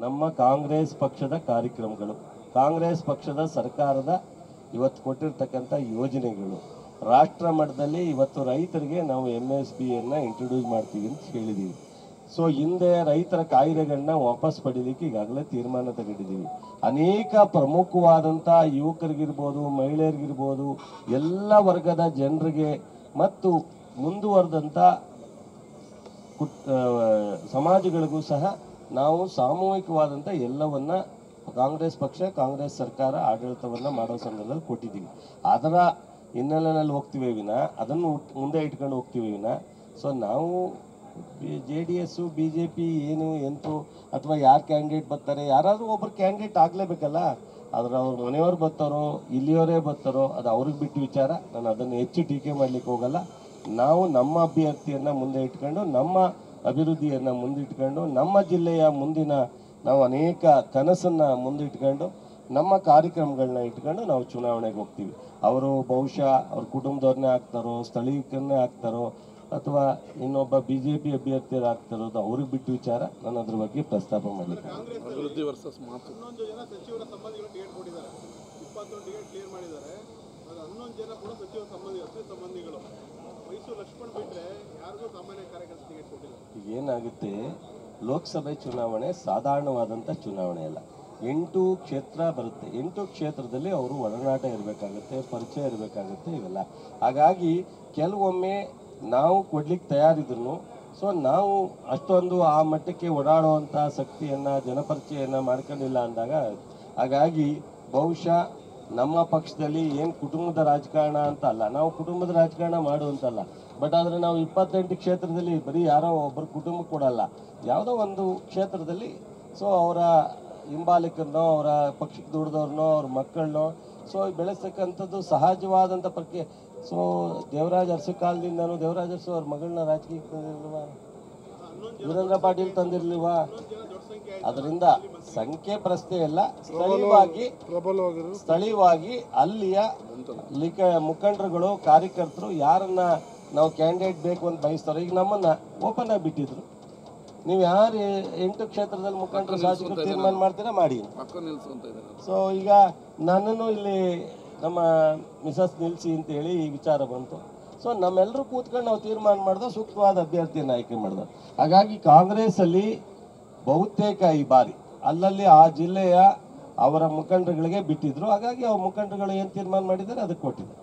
ನಮ್ಮ ಕಾಂಗ್ರೆಸ್ ಪಕ್ಷದ ಕಾರ್ಯಕ್ರಮಗಳು, ಕಾಂಗ್ರೆಸ್ ಪಕ್ಷದ ಸರ್ಕಾರದ ಇವತ್ತು ಕೊಟ್ಟಿರ್ತಕ್ಕಂಥ ಯೋಜನೆಗಳು, ರಾಷ್ಟ್ರ ಮಟ್ಟದಲ್ಲಿ ಇವತ್ತು ರೈತರಿಗೆ ನಾವು MSPಯನ್ನು ಇಂಟ್ರೊಡ್ಯೂಸ್ ಮಾಡ್ತೀವಿ ಅಂತ ಹೇಳಿದ್ದೀವಿ. ಸೊ ಹಿಂದೆ ರೈತರ ಕಾಯ್ದೆಗಳನ್ನ ವಾಪಸ್ ಪಡೀಲಿಕ್ಕೆ ಈಗಾಗಲೇ ತೀರ್ಮಾನ ತಗೊಂಡಿದ್ದೀವಿ. ಅನೇಕ ಪ್ರಮುಖವಾದಂಥ ಯುವಕರಿಗಿರ್ಬೋದು, ಮಹಿಳೆಯರಿಗಿರ್ಬೋದು, ಎಲ್ಲ ವರ್ಗದ ಜನರಿಗೆ ಮತ್ತು ಮುಂದುವರೆದಂಥ ಸಮಾಜಗಳಿಗೂ ಸಹ ನಾವು ಸಾಮೂಹಿಕವಾದಂಥ ಎಲ್ಲವನ್ನ ಕಾಂಗ್ರೆಸ್ ಪಕ್ಷ, ಕಾಂಗ್ರೆಸ್ ಸರ್ಕಾರ ಆಡಳಿತವನ್ನು ಮಾಡೋ ಸಂದರ್ಭದಲ್ಲಿ ಕೊಟ್ಟಿದ್ದೀವಿ. ಅದರ ಹಿನ್ನೆಲೆಯಲ್ಲಿ ಹೋಗ್ತೀವಿ ವಿನ ಅದನ್ನು ಮುಂದೆ ಇಟ್ಕೊಂಡು ಹೋಗ್ತೀವಿ ವಿನ ಸೊ ನಾವು JDS BJP ಏನು ಎಂತು ಅಥವಾ ಯಾರು ಕ್ಯಾಂಡಿಡೇಟ್ ಬರ್ತಾರೆ, ಯಾರಾದರೂ ಒಬ್ಬರು ಕ್ಯಾಂಡಿಡೇಟ್ ಆಗಲೇಬೇಕಲ್ಲ. ಆದ್ರೆ ಅವ್ರ ಮನೆಯವ್ರು ಬರ್ತಾರೋ ಇಲ್ಲಿಯವರೇ ಬರ್ತಾರೋ ಅದು ಅವ್ರಿಗೆ ಬಿಟ್ಟು ವಿಚಾರ. ನಾನು ಅದನ್ನು ಹೆಚ್ಚು ಟೀಕೆ ಮಾಡಲಿಕ್ಕೆ ಹೋಗಲ್ಲ. ನಾವು ನಮ್ಮ ಅಭ್ಯರ್ಥಿಯನ್ನು ಮುಂದೆ ಇಟ್ಕೊಂಡು, ನಮ್ಮ ಅಭಿವೃದ್ಧಿಯನ್ನು ಮುಂದಿಟ್ಕೊಂಡು, ನಮ್ಮ ಜಿಲ್ಲೆಯ ಮುಂದಿನ ನಾವು ಅನೇಕ ಕನಸನ್ನು ಮುಂದಿಟ್ಕೊಂಡು, ನಮ್ಮ ಕಾರ್ಯಕ್ರಮಗಳನ್ನ ಇಟ್ಕೊಂಡು ನಾವು ಚುನಾವಣೆಗೆ ಹೋಗ್ತೀವಿ. ಅವರು ಬಹುಶಃ ಅವ್ರ ಕುಟುಂಬದವ್ರನ್ನೇ ಆಗ್ತಾರೋ, ಸ್ಥಳೀಯರನ್ನೇ ಆಗ್ತಾರೋ, ಅಥವಾ ಇನ್ನೊಬ್ಬ BJP ಅಭ್ಯರ್ಥಿಯರು ಆಗ್ತಾರೋ, ಅದು ಅವ್ರಿಗೆ ಬಿಟ್ಟು ವಿಚಾರ. ನಾನು ಅದ್ರ ಬಗ್ಗೆ ಪ್ರಸ್ತಾಪ ಮಾಡಲಿಕ್ಕೆ ಅಭಿವೃದ್ಧಿ ವರ್ಸಸ್ ಮಾತು. 11 ಜನ ಸಚಿವರ ಸಂಬಂಧಿಗಳು ಟಿಕೆಟ್ ಕೊಟ್ಟಿದ್ದಾರೆ, 21 ಟಿಕೆಟ್ ಕ್ಲಿಯರ್ ಮಾಡಿದ್ದಾರೆ. ಅದು 11 ಜನ ಕೂಡ ಸಚಿವ ಸಂಬಂಧಿಗಳು. ಮೈಸೂರು ಲಕ್ಷ್ಮಣ್ ಬಿಟ್ಟರೆ ಯಾರಿಗೂ ಸಾಮಾನ್ಯ ಕಾರ್ಯಕರ್ತ ಟಿಕೆಟ್ ಕೊಟ್ಟಿಲ್ಲ. ಈಗ ಏನಾಗುತ್ತೆ, ಲೋಕಸಭೆ ಚುನಾವಣೆ ಸಾಧಾರಣವಾದಂಥ ಚುನಾವಣೆ ಅಲ್ಲ. 8 ಕ್ಷೇತ್ರ ಬರುತ್ತೆ. 8 ಕ್ಷೇತ್ರದಲ್ಲಿ ಅವರು ಒಡನಾಟ ಇರಬೇಕಾಗುತ್ತೆ, ಪರಿಚಯ ಇರಬೇಕಾಗುತ್ತೆ, ಇವೆಲ್ಲ. ಹಾಗಾಗಿ ಕೆಲವೊಮ್ಮೆ ನಾವು ಕೊಡ್ಲಿಕ್ಕೆ ತಯಾರಿದ್ರು ಸೊ ನಾವು ಅಷ್ಟೊಂದು ಆ ಮಟ್ಟಕ್ಕೆ ಓಡಾಡುವಂಥ ಶಕ್ತಿಯನ್ನು, ಜನಪರಿಚಯವನ್ನು ಮಾಡ್ಕೊಂಡಿಲ್ಲ ಅಂದಾಗ, ಹಾಗಾಗಿ ಬಹುಶಃ ನಮ್ಮ ಪಕ್ಷದಲ್ಲಿ ಏನು ಕುಟುಂಬದ ರಾಜಕಾರಣ ಅಂತ ಅಲ್ಲ, ನಾವು ಕುಟುಂಬದ ರಾಜಕಾರಣ ಮಾಡುವಂತಲ್ಲ. ಬಟ್ ಆದರೆ ನಾವು 28 ಕ್ಷೇತ್ರದಲ್ಲಿ ಬರೀ ಯಾರೋ ಒಬ್ಬರು ಕುಟುಂಬ ಕೊಡಲ್ಲ, ಯಾವುದೋ ಒಂದು ಕ್ಷೇತ್ರದಲ್ಲಿ ಸೊ ಅವರ ಹಿಂಬಾಲಿಕರನ್ನೋ, ಅವರ ಪಕ್ಷಕ್ಕೆ ದುಡಿದವ್ರನ್ನೋ, ಅವ್ರ ಮಕ್ಕಳನ್ನೋ ಸೊ ಬೆಳೆಸ್ತಕ್ಕಂಥದ್ದು ಸಹಜವಾದಂಥ ಪ್ರಕ್ರಿಯೆ. ಸೊ ದೇವರಾಜ್ ಅರಸು ಕಾಲದಿಂದನೂ ದೇವರಾಜ್ ಅರಸು ಅವ್ರ ಮಗಳನ್ನ ರಾಜಕೀಯಕ್ಕೆ ತಂದಿರ್ಲಿಲ್ವಾ, ವೀರೇಂದ್ರ ಪಾಟೀಲ್ ತಂದಿರ್ಲಿಲ್ವಾ? ಅದರಿಂದ ಸಂಖ್ಯೆ ಪ್ರಶ್ನೆ ಇಲ್ಲ, ಸ್ಥಳೀಯವಾಗಿ ಅಲ್ಲಿಯ ಮುಖಂಡರುಗಳು, ಕಾರ್ಯಕರ್ತರು ಯಾರನ್ನ ನಾವು ಕ್ಯಾಂಡಿಡೇಟ್ ಬೇಕು ಅಂತ ಬಯಸ್ತಾರೋ, ಈಗ ನಮ್ಮನ್ನ ಓಪನ್ ಆಗಿ ಬಿಟ್ಟಿದ್ರು. ನೀವು ಯಾರು 8 ಕ್ಷೇತ್ರದಲ್ಲಿ ಮುಖಂಡರು ಶಾಸಕರು ತೀರ್ಮಾನ ಮಾಡ್ತೀರಾ ಮಾಡಿ. ಸೊ ಈಗ ನನ್ನನ್ನು ಇಲ್ಲಿ ನಮ್ಮ ಮಿಸಸ್ ನಿಲ್ಲಿಸಿ ಅಂತ ಹೇಳಿ ಈ ವಿಚಾರ ಬಂತು. ಸೊ ನಮ್ಮೆಲ್ಲರೂ ಕೂತ್ಕೊಂಡು ನಾವು ತೀರ್ಮಾನ ಮಾಡಿದ ಸೂಕ್ತವಾದ ಅಭ್ಯರ್ಥಿಯನ್ನು ಆಯ್ಕೆ ಮಾಡಿದ. ಹಾಗಾಗಿ ಕಾಂಗ್ರೆಸ್ ಅಲ್ಲಿ ಬಹುತೇಕ ಈ ಬಾರಿ ಅಲ್ಲಲ್ಲಿ ಆ ಜಿಲ್ಲೆಯ ಅವರ ಮುಖಂಡರುಗಳಿಗೆ ಬಿಟ್ಟಿದ್ರು. ಹಾಗಾಗಿ ಅವ್ರ ಮುಖಂಡರುಗಳು ಏನು ತೀರ್ಮಾನ ಮಾಡಿದ್ದಾರೆ ಅದಕ್ಕೆ ಕೊಟ್ಟಿದ್ದಾರೆ.